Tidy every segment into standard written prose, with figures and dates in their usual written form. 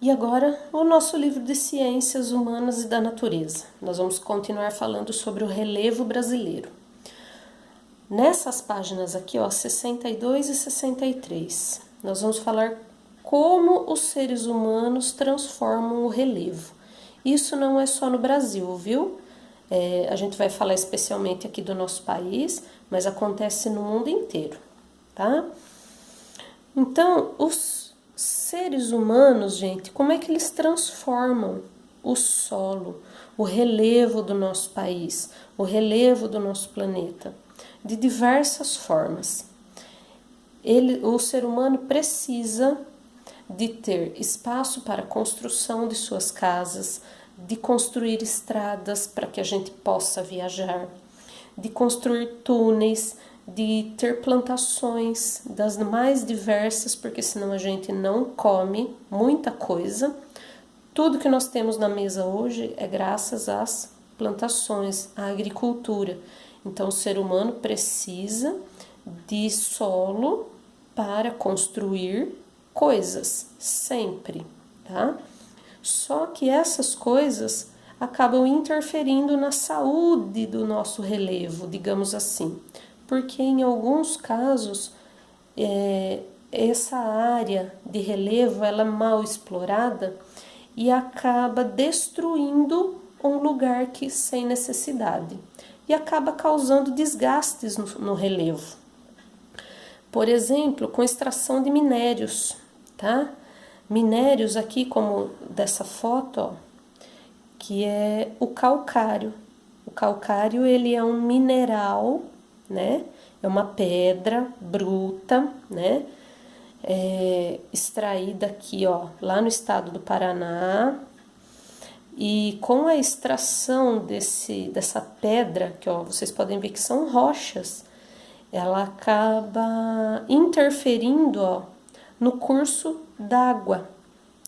E agora, o nosso livro de Ciências Humanas e da Natureza. Nós vamos continuar falando sobre o relevo brasileiro. Nessas páginas aqui, ó, 62 e 63, nós vamos falar como os seres humanos transformam o relevo. Isso não é só no Brasil, viu? A gente vai falar especialmente aqui do nosso país, mas acontece no mundo inteiro, tá? Então, os seres humanos, gente, como é que eles transformam o solo, o relevo do nosso país, o relevo do nosso planeta? De diversas formas. O ser humano precisa de ter espaço para a construção de suas casas, de construir estradas para que a gente possa viajar, de construir túneis, de ter plantações das mais diversas, porque senão a gente não come muita coisa. Tudo que nós temos na mesa hoje é graças às plantações, à agricultura. Então, o ser humano precisa de solo para construir coisas, sempre, tá? Só que essas coisas acabam interferindo na saúde do nosso relevo, digamos assim, porque em alguns casos essa área de relevo ela é mal explorada e acaba destruindo um lugar que sem necessidade e acaba causando desgastes no relevo. Por exemplo, com extração de minérios, tá? Minérios aqui, como dessa foto, ó, que é o calcário. O calcário, ele é um mineral, né? É uma pedra bruta, né? Extraída aqui, ó, lá no estado do Paraná. E com a extração dessa pedra, que ó, vocês podem ver que são rochas, ela acaba interferindo, ó, no curso d'água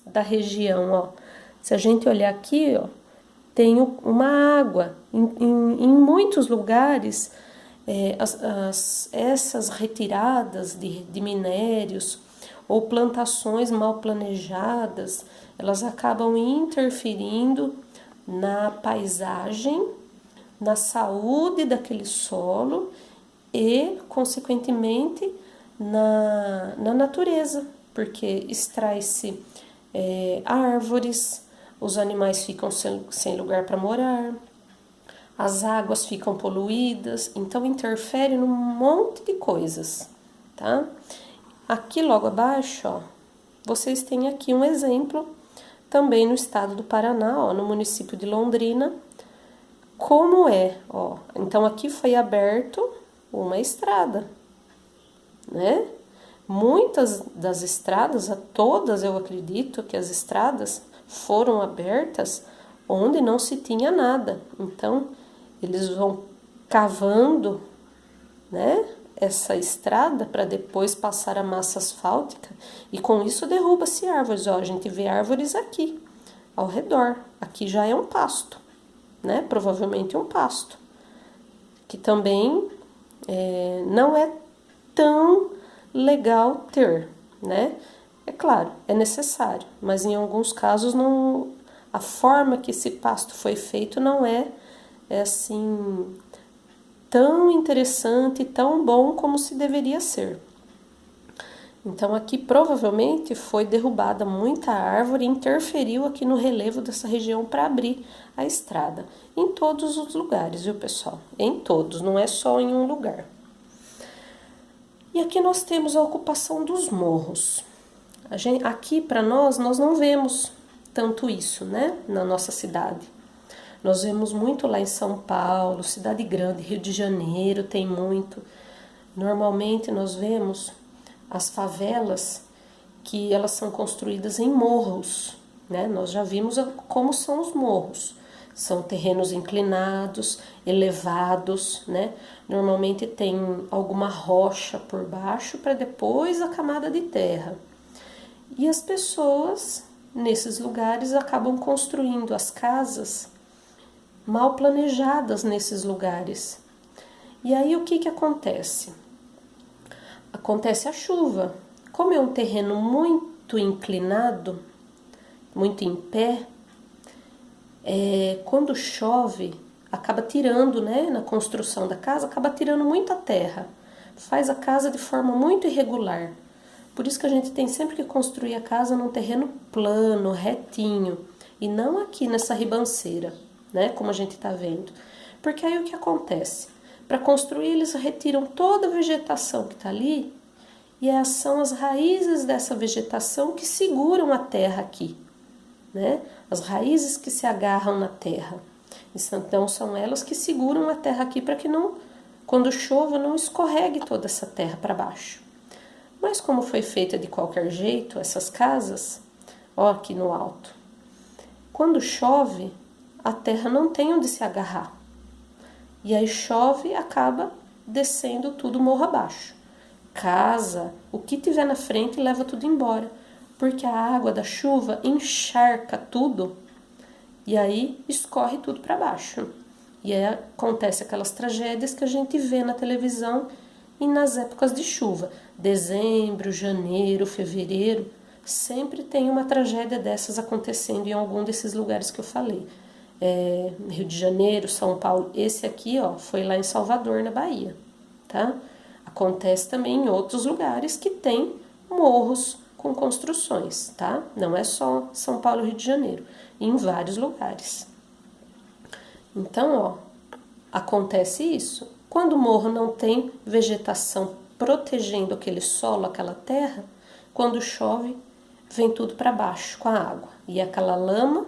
da região, ó. Se a gente olhar aqui, ó, tem uma água. Em muitos lugares, essas retiradas de minérios ou plantações mal planejadas, elas acabam interferindo na paisagem, na saúde daquele solo e, consequentemente, na natureza, porque extrai-se árvores, os animais ficam sem lugar para morar, as águas ficam poluídas, então interfere num monte de coisas, tá? Aqui logo abaixo, ó, vocês têm aqui um exemplo, também no estado do Paraná, ó, no município de Londrina, como é, ó. Então aqui foi aberto uma estrada, né? Muitas das estradas, todas eu acredito que as estradas foram abertas onde não se tinha nada. Então, eles vão cavando, né, essa estrada para depois passar a massa asfáltica e com isso derruba-se árvores. Ó, a gente vê árvores aqui, ao redor. Aqui já é um pasto, né? Provavelmente um pasto, que também não é tão legal ter, né? É claro, é necessário, mas em alguns casos não, a forma que esse pasto foi feito não é assim tão interessante, tão bom como se deveria ser. Então aqui provavelmente foi derrubada muita árvore e interferiu aqui no relevo dessa região para abrir a estrada. Em todos os lugares, viu, pessoal? Em todos, não é só em um lugar. E aqui nós temos a ocupação dos morros. Aqui para nós não vemos tanto isso, né, na nossa cidade. Nós vemos muito lá em São Paulo, cidade grande, Rio de Janeiro tem muito. Normalmente nós vemos as favelas que elas são construídas em morros, né? Nós já vimos como são os morros. São terrenos inclinados, elevados, né? Normalmente tem alguma rocha por baixo para depois a camada de terra. E as pessoas nesses lugares acabam construindo as casas mal planejadas nesses lugares. E aí o que acontece? Acontece a chuva. Como é um terreno muito inclinado, muito em pé, quando chove, acaba tirando, né, na construção da casa, acaba tirando muita terra. Faz a casa de forma muito irregular. Por isso que a gente tem sempre que construir a casa num terreno plano, retinho, e não aqui nessa ribanceira, né, como a gente está vendo. Porque aí o que acontece? Para construir, eles retiram toda a vegetação que está ali, e são as raízes dessa vegetação que seguram a terra aqui, né? As raízes que se agarram na terra. Então, são elas que seguram a terra aqui para que não, quando chova, não escorregue toda essa terra para baixo. Mas como foi feita de qualquer jeito, essas casas, ó, aqui no alto, quando chove, a terra não tem onde se agarrar. E aí chove e acaba descendo tudo morro abaixo. Casa, o que tiver na frente leva tudo embora. Porque a água da chuva encharca tudo e aí escorre tudo para baixo. E aí acontece aquelas tragédias que a gente vê na televisão e nas épocas de chuva. Dezembro, janeiro, fevereiro, sempre tem uma tragédia dessas acontecendo em algum desses lugares que eu falei. Rio de Janeiro, São Paulo, esse aqui, ó, foi lá em Salvador, na Bahia, tá? Acontece também em outros lugares que tem morros com construções, tá? Não é só São Paulo e Rio de Janeiro, em vários lugares. Então, ó, acontece isso. Quando o morro não tem vegetação protegendo aquele solo, aquela terra, quando chove, vem tudo para baixo com a água. E aquela lama,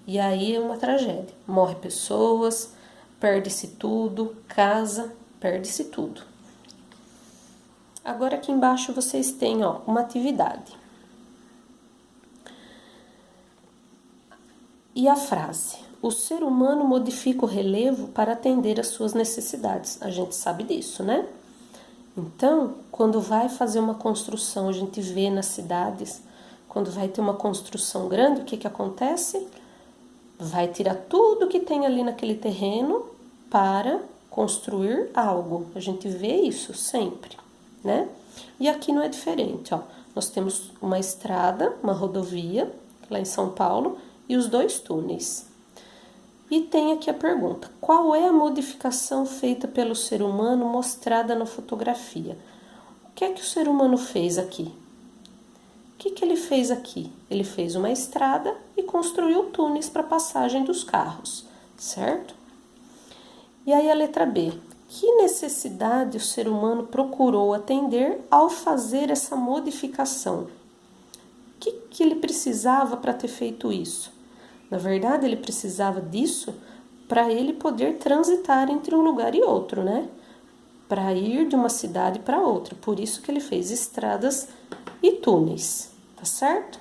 e aí é uma tragédia. Morre pessoas, perde-se tudo, casa, perde-se tudo. Agora aqui embaixo vocês têm, ó, uma atividade. E a frase: o ser humano modifica o relevo para atender às suas necessidades. A gente sabe disso, né? Então, quando vai fazer uma construção, a gente vê nas cidades, quando vai ter uma construção grande, o que que acontece? Vai tirar tudo que tem ali naquele terreno para construir algo. A gente vê isso sempre, né? E aqui não é diferente, ó. Nós temos uma estrada, uma rodovia, lá em São Paulo, e os 2 túneis. E tem aqui a pergunta: qual é a modificação feita pelo ser humano mostrada na fotografia? O que é que o ser humano fez aqui? O que que ele fez aqui? Ele fez uma estrada e construiu túneis para passagem dos carros, certo? E aí a letra B: que necessidade o ser humano procurou atender ao fazer essa modificação? O que ele precisava para ter feito isso? Na verdade, ele precisava disso para ele poder transitar entre um lugar e outro, né? Para ir de uma cidade para outra. Por isso que ele fez estradas e túneis, tá certo?